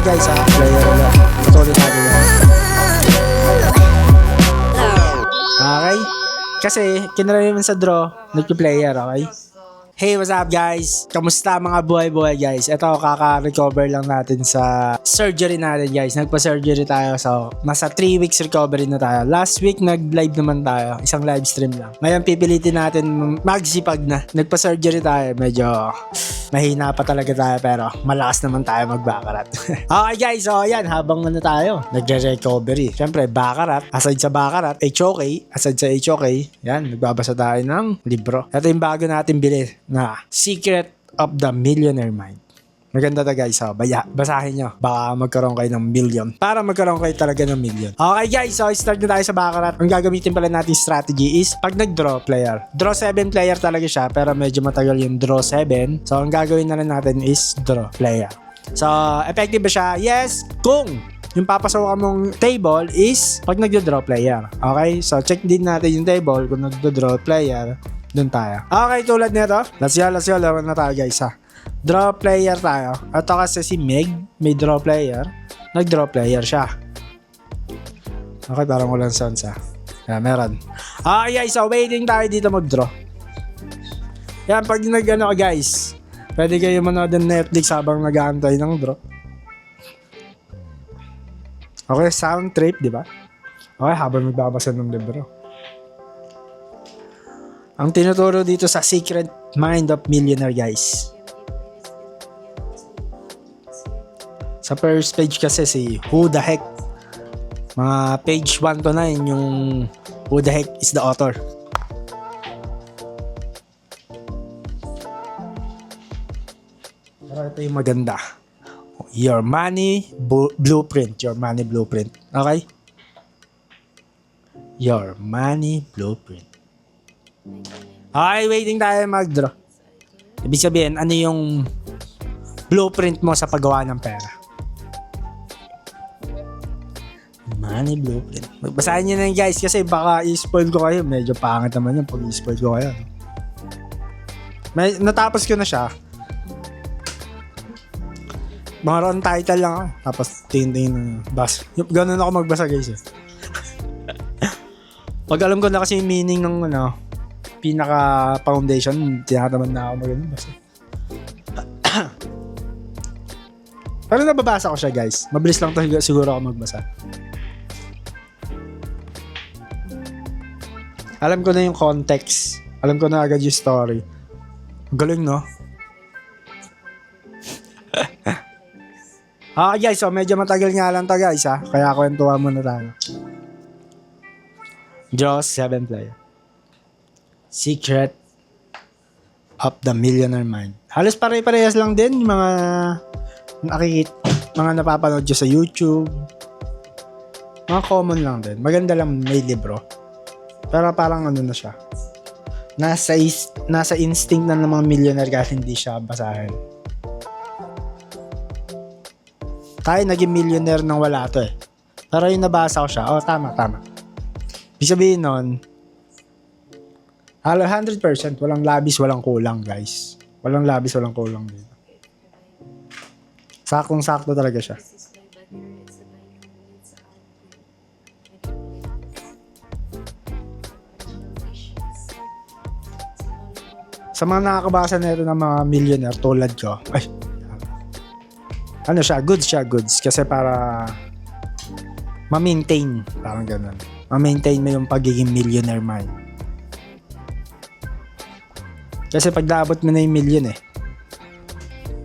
guys ha. Player ulit. Tutuloy natin yan. Okay? Kasi, kinaraniwan sa draw, nagpi-player, okay? Hey, what's up guys? Kamusta mga buhay-buhay guys? Ito, kaka-recover lang natin sa surgery natin guys. Nagpa-surgery tayo, so nasa 3 weeks recovery na tayo. Last week, nag-live naman tayo. Isang live stream lang. Ngayon, pipilitin natin magsipag na. Nagpa-surgery tayo. Medyo mahina pa talaga tayo, pero malakas naman tayo magbakarat. Okay guys, so yan, habang tayo, nagre-recovery. Siyempre, bakarat. Aside sa bakarat, HOK. Aside sa HOK, yan, nagbabasa tayo ng libro. Ito yung bago natin bilhin na Secret of the Millionaire Mind. Maganda to guys, so basahin nyo. Baka magkaroon kayo ng million. Para magkaroon kayo talaga ng million. Okay guys, so start na tayo sa bakarat. Ang gagamitin pala natin strategy is pag nag-draw player. Draw 7 player talaga siya, pero medyo matagal yung draw 7. So ang gagawin na lang natin is draw player. So effective ba siya? Yes, kung yung papasawakan mong table is pag nag-draw player. Okay, so check din natin yung table kung nag-draw player. Doon tayo. Okay, tulad nito. Let's go. Laro na tayo guys ha. Draw player tayo. Ito kasi si Meg, may draw player. Nag-draw player siya. Okay, parang walang sounds ha. Yeah, meron. Okay guys, so waiting tayo dito mag-draw. Yan, pag nag-ano guys, pwede kayo manood ng Netflix habang nag-aantay ng draw. Okay, sound trip, di ba? Okay, habang nagbabasa ng libro. Ang tinuturo dito sa Secret Mind of Millionaire guys. Sa first page kasi si Who the Heck. Mga page 1 to 9 yung Who the Heck is the author. Pero ito yung maganda. Your Money Blueprint. Your Money Blueprint. Okay? Your Money Blueprint. Okay, waiting tayo mag-draw. Ibig sabihin, ano yung blueprint mo sa paggawa ng pera? Money blueprint. Magbasahin nyo na yun guys, kasi baka i-spoil ko kayo. Medyo pangit naman yun pag i-spoil ko kayo. Natapos ko na siya. Mga ron title lang ako. Tapos tingin-tingin na bas. Ganun ako magbasa guys eh. Pag alam ko na kasi yung meaning ng pinaka foundation, tinatamad na ako magano basta. Pero nababasa ko siya guys. Mabilis lang to siguro ako magbasa. Alam ko na yung context. Alam ko na agad yung story. Galing no? Guys, so medyo matagal nga lang to guys ha. Kaya kwentuhan muna tayo. Jaws 7 player. Secret of the Millionaire Mind. Halos pare-parehas lang din yung mga napapanood nyo sa YouTube. Mga common lang din. Maganda lang may libro. Pero parang ano na siya. Nasa instinct na ng mga millionaire kasi hindi siya basahin. Tayo naging millionaire nang wala to eh. Pero yung nabasa ko siya, tama. Ibig sabihin nun, 100%, walang labis, walang kulang guys. Walang labis, walang kulang dito. Sakong-sakto talaga siya. Sa mga nakakabasa na ito ng mga millionaire tulad ko, goods. Kasi para ma-maintain, parang ganun. Ma-maintain mo yung pagiging millionaire mind. Kasi pag naabot mo na yung million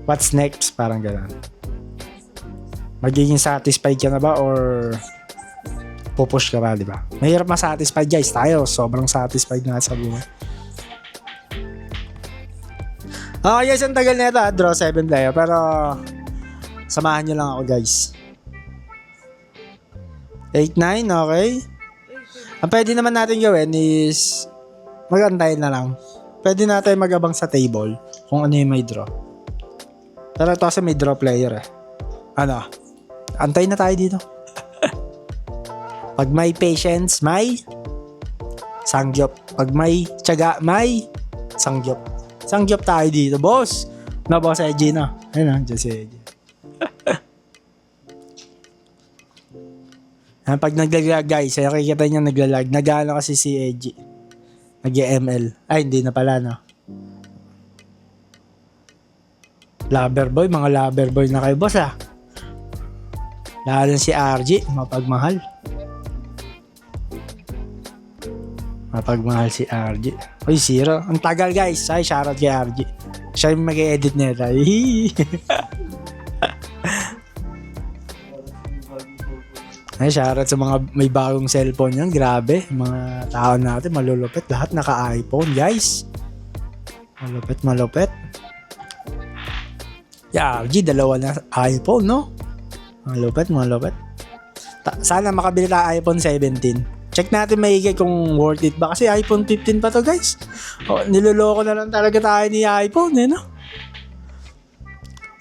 what's next? Parang gano'n. Magiging satisfied ka na ba or pupush ka ba, di ba? Mahirap ma-satisfied guys. Tayo, sobrang satisfied na sa buhay. Okay guys, ang tagal na ito draw 7 player. Pero samahan nyo lang ako guys. 8-9, okay? Ang pwede naman natin gawin is mag-antay na lang. Pwede natin mag-abang sa table kung ano yung may draw. Pero ito kasi may draw player antay na tayo dito. Pag may patience, may sangyop. Pag may tiyaga, may sangyop. Sangyop tayo dito, boss. Na boss Edgy na. Ayun na, dyan si Edgy. Pag naglalag guys, ay nakikita niya naglalag. Nag-ano kasi si AG. Nag-ML. Ay, hindi na pala, no? Loverboy, mga loverboy na kayo, boss, ah. Lalo si RG, mapagmahal. Mapagmahal si RG. Uy, zero. Ang tagal, guys. Ay, shoutout kay RG. Siya yung mag-edit nila. Ay, shoutout sa mga may bagong cellphone yan. Grabe. Mga tao natin, malulupit. Lahat naka-iPhone, guys. Malupit. Yeah, RG, dalawa na iPhone, no? Malupit. Sana makabili tayo iPhone 17. Check natin maigi kung worth it ba. Kasi iPhone 15 pa to, guys. Niloloko na lang talaga tayo ni iPhone, eh, no?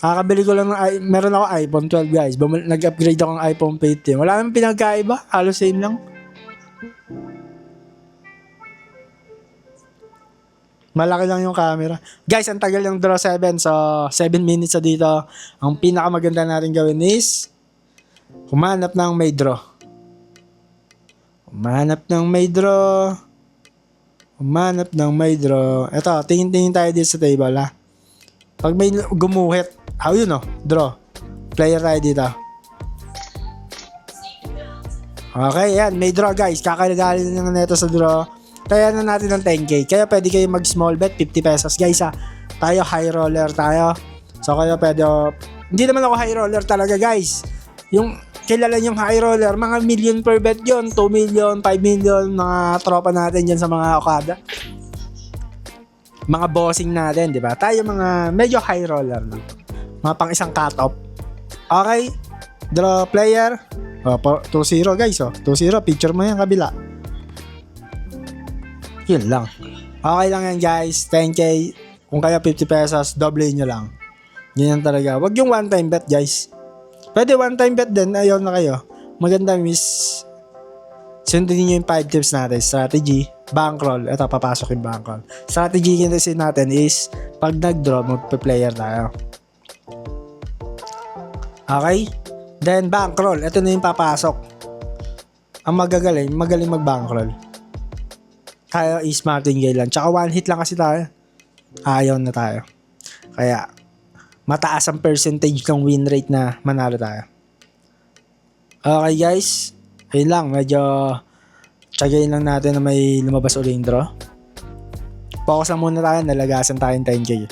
Kakabili ko lang meron ako iPhone 12, guys. Nag-upgrade ako ng iPhone 15. Wala namang pinagkaiba. Halos same lang. Malaki lang yung camera. Guys, ang tagal ng draw 7. So, 7 minutes na dito. Ang pinakamaganda natin gawin is humanap ng may draw. Humanap ng Ito, tingin-tingin tayo dito sa table, ha. Pag may gumuhit, yun, oh, draw. Player tayo dito. Okay, yan. May draw, guys. Kakalagali na nito sa draw. Kaya na natin ng 10k. Kaya pwede kayo mag small bet, 50 pesos. Guys, ha. Tayo high roller tayo. So, kaya pwede, hindi naman ako high roller talaga, guys. Yung kilala yung high roller, mga million per bet yun. 2 million, 5 million, mga tropa natin dyan sa mga Okada. Mga bossing natin, di ba? Tayo mga medyo high roller lang. Mga pang isang cut-off. Okay. Draw player. 2-0, guys, 2-0. Picture mo yan kabila. Yun lang. Okay lang yan, guys. 10k. Kung kaya 50 pesos, doble nyo lang. Ganyan talaga. Wag yung one time bet, guys. Pwede one time bet din. Ayaw na kayo. Maganda, miss. Sundin nyo yung 5 tips natin. Strategy, bankroll. Ito, papasok yung bankroll. Strategy kasi natin is pag nag-draw, magpe-player tayo. Okay? Then, bankroll. Ito na yung papasok. Ang magaling mag-bankroll. Kaya is martingale lang. Tsaka one hit lang kasi tayo. Ayaw na tayo. Kaya, mataas ang percentage ng win rate na manalo tayo. Okay, guys. Ayun lang. Medyo tsagayin lang natin na may lumabas ulit yung draw. Focus lang muna tayo. Nalagasan tayong 10k.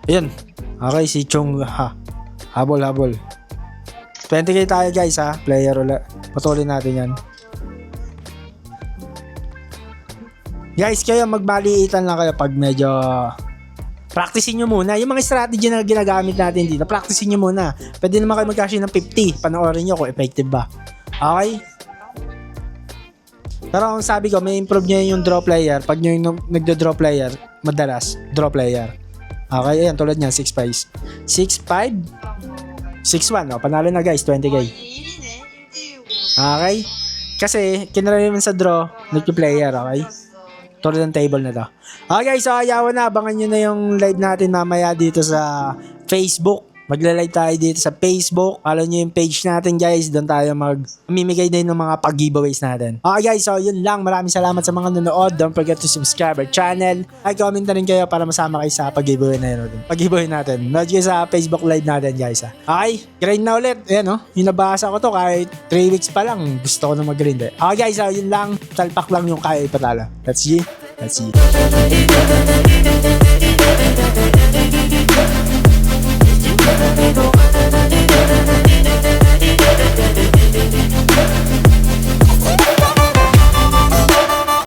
Ayun. Okay, si Chung. Habol. 20k tayo, guys, ha. Player ulit. Patuloy natin yan. Guys, kayo magbaliitan lang kayo pag medyo practicein nyo muna. Yung mga strategy na ginagamit natin dito, practicein nyo muna. Pwede naman kayo mag-cash in ng 50. Panoorin nyo kung effective ba. Okay? Pero kung sabi ko, may improve nyo yung draw player. Pag nyo yung nagdo-draw player, madalas, draw player. Okay, ayan, tulad nyan, 6-5. 6-5? 6-1, panalo na, guys, 20k. Okay? Kasi, kinaraniwan sa draw, nagpi-player, okay? Tulad ng table na to. Okay, so ayaw na. Abangan nyo na yung live natin mamaya dito sa Facebook. Magla-live tayo dito sa Facebook. Follow nyo yung page natin, guys. Doon tayo mamimigay din ng mga pag-giveaways natin. Okay, guys, so yun lang. Maraming salamat sa mga nanonood. Don't forget to subscribe our channel. Ay, comment na rin kayo para masama kayo sa pag-giveaway na yun. Pag-giveaway natin. Nood kayo sa Facebook live natin, guys. Okay, grind na ulit. Ayan, yung nabasa ko to kahit 3 weeks pa lang. Gusto ko na mag-grind. Okay, guys, so yun lang. Talpak lang yung kaya ipatala. Let's see.